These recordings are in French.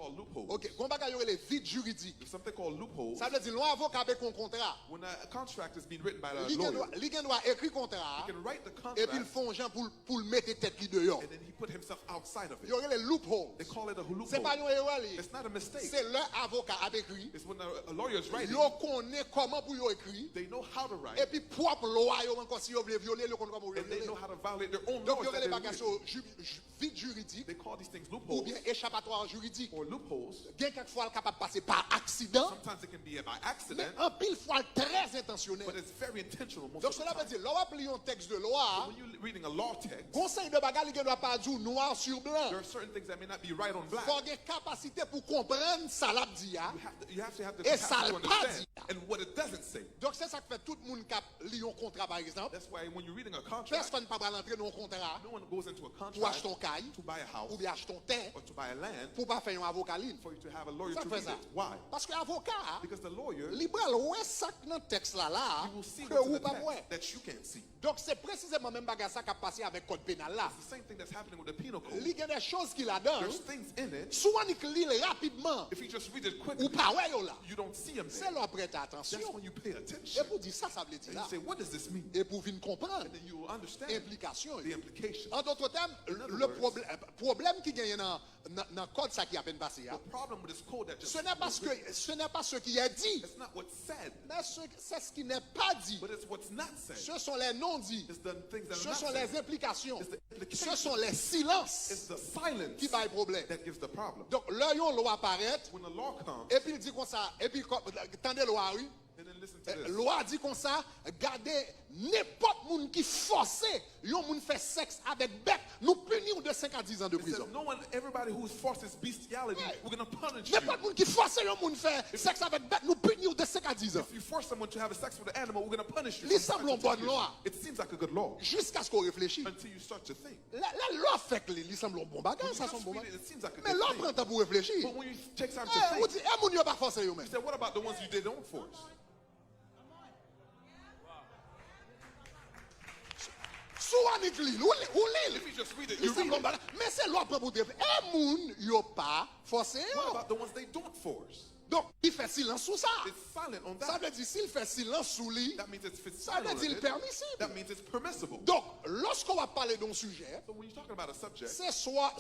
called loopholes. OK, kon bagay yo les vides juridiques. There's something called loopholes. Ça veut dire l'on avocat avec un contrat. When a contract is being written by the Li lawyer, doit écrire contrat he can write the et puis contract ils font gens pour le mettre tête li dehors. and then he put himself outside of Il it. y aurait les loopholes. They call it a C'est pas loophole. une erreur li. It's not a mistake. C'est leur avocat a écrit. It's when a lawyer is writing, Yo connaît comment pour yo écrit. they know how to Et write, puis propre loi yo encore si yo veut violer le contrat pour and they violer. know how to violate their own Donc laws. il y aurait that les they're bagages written. vide juridique They call these things ou loopholes bien échappatoire juridique. or loopholes. Bien quelquefois capable de passer par accident, Sometimes it can be by mais accident, en pile fois très intentionnel. but it's very intentional most Donc of the cela veut time. dire, l'on va plier un texte de loi, When you're reading a law text, conseil de bagarre qui ne doit pas dire noir sur blanc. there are certain things that may not be right on black. Il faut avoir une capacité pour comprendre ça l'a dit. You have to have the Et capacity ça to le pas understand dit. and what it doesn't say. Donc c'est ça que fait tout le monde qui lit un contrat par exemple. That's why when you're reading a contract, Personne ne peut pas rentrer dans un contrat no one goes into a pour contract acheter un caille to buy a house ou bien acheter un terre or to buy a land pour pas faire un avocat ligne. for you to have a lawyer Ça to fait read ça. it. Why? Parce que l'avocat, Because the lawyer, libéral, ouais ça dans le texte là you will see que what's in ou the pas ouais. text that you can't see. Donc c'est précisément même bagarre ça qui a passé avec code pénal là. It's the same thing that's happening with the penal code. Il y a des choses qu'il a dedans. There's things in it. Souvent il lit rapidement If you just read it ou quickly, pas ouais yo là. you don't see them C'est there. leur prêter attention. That's when you pay Et attention. pour dire ça, ça veut dire And là. you say, what does this mean? Et pour venir comprendre And then you will understand l'implication. the implication. En d'autres termes, other le words, problème qui gagne dans le code ça qui a peine passé, The problem with this code that just ce n'est pas ce qui est dit, it's not what's said, mais c'est ce qui n'est pas dit. but it's what's not said. Ce sont les non-dits. It's the things that Ce are not sont said. les implications. It's the Ce implications. sont les silences It's the silence qui va le problème. that gives the problem. Donc, là, yon loi apparaît, When the law comes, et puis il dit comme ça, et puis, attendez loi, oui. and then listen to this. Loi dit comme ça, gardez n'importe monde qui force, yon moun fait sexe avec bête, nous punir de 5 à 10 ans de It says, prison. no one, everybody who forces bestiality, Yeah. we're going to punish you. N'importe monde qui force, yon moun fait sexe avec bête, nous punir de 5 à 10 ans. If you force someone to have a sex with an animal, we're going to punish you. Li from 5 semble to 10 une bonne loi. years. It seems like a good law Jusqu'à ce qu'on réfléchisse. until you start to think. La loi fait que li semble un bon bagage, When ça you son just bon read bagage. it, it seems like a Mais good l'on thing. prend temps pour réfléchir. But when you take time to Ou think, dit, moun yo pas forcer yo men. you say, what about the ones you did don't force? Souvent il lit, ou lit. If you just read it, Il you semble read un it. bagage. Mais c'est l'on prend pour dire, moun yo pas forcer What yo. about the ones they don't force? Donc, il fait silence sous ça. It's silent on Ça that. veut dire, s'il fait silence sous lui, That means it's ça silent veut on dire it. permissible. That means it's permissible. Donc, lorsqu'on va parler d'un sujet, So when you're talking about a subject, c'est soit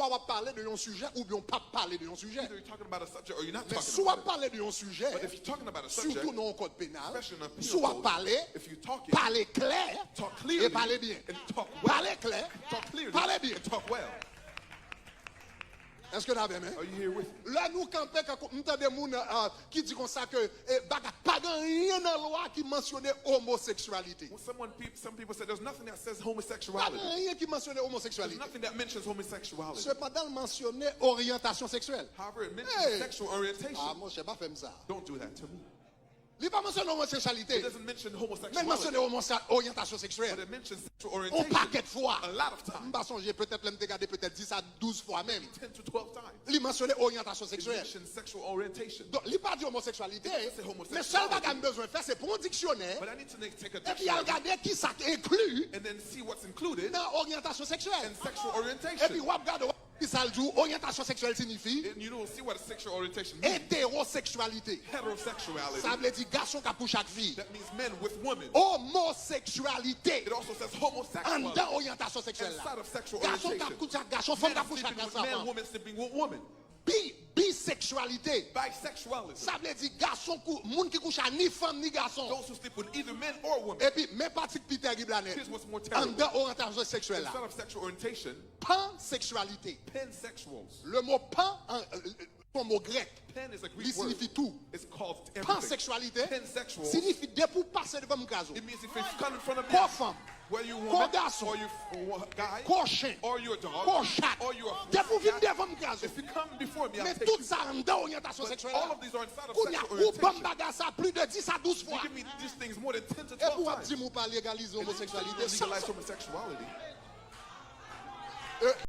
on va parler d'un sujet ou bien pas parler d'un sujet. either you're talking about a subject or you're not Mais talking soit about it. parler d'un sujet, But if you're talking about a subject, surtout dans le code pénal, especially in a penal soit code, parler, if you're talking, parler clair talk clearly et parler bien. and talk well. Parler clair, Talk clearly parler bien. and talk well. Est-ce que vous avez aimé? Are you here with me? Là, nous campons quand nous entendons des gens qui disent comme ça que pas rien dans la loi qui mentionnait homosexualité. When some people say there's nothing that says Pas homosexuality. rien qui mentionnait There's homosexualité. nothing that mentions homosexuality. Cependant, il mentionnait orientation sexuelle. However, it mentions Hey. sexual orientation. Ah, moi, je ne sais pas faire ça. Don't do that to me. Il n'a pas mentionné It homosexualité, doesn't mention mais il homosexuality, mentionné orientation but sexuelle. it mentions sexual Un orientation paquet de fois. a lot of Je times, ne sais pas, j'ai peut-être même regardé peut-être 10 à 12 fois même. 10 to 12 times. Il mentionnait orientation It sexuelle. mentions sexual orientation. Donc, il n'a pas dit homosexualité, C'est homosexualité. mais seul bagage que j'ai besoin de faire, c'est pour un dictionnaire, But I need to take a et puis dictionary regarder qui ça inclut and then see what's included dans orientation sexuelle. in sexual Et puis, orientation. on regarde qui ça le dit, orientation sexuelle signifie And you don't see what a sexual orientation means. hétérosexualité. Heterosexuality. Ça veut dire garçon qui a pour chaque fille. That means men with women. Homosexualité. It also says En homosexuality. dedans orientation sexuelle là. Inside of sexual Garçon qui a orientation. pour chaque garçon, femme qui a Men pour chaque sleeping with men, garçon. women sleeping with women. Bisexualité. Bisexuality. Ça veut dire garçon, monde qui couche à ni femme ni garçon. Those who sleep with either men or women. Et puis, même partie plus terrible là. Here's what's more En terrible. dedans orientation sexuelle là. Instead of sexual orientation, Pansexualité. pansexuals. Le mot pan, un mot grec, Pan is a il Greek word. signifie tout. It's called everything. Pansexualité Pansexuals. signifie dès pour passer devant mon caso. It means if you come in front of me, Corps femme, whether you're a corps woman, garçon, or you're a guy, corps chien, or you're a dog, corps chat. or you're a Dès pour venir cat, devant mon caso. if you come before me, I'll Mais take tout you. ça en dedans orientation But sexuelle all là. of these are inside of Qu'on y a sexual ou bon orientation. bagage ça plus de 10 à 12 You fois. give me these things more than 10 to Et 12 pour times. dire, moi pas légaliser And l'homosexualité. legalize homosexuality.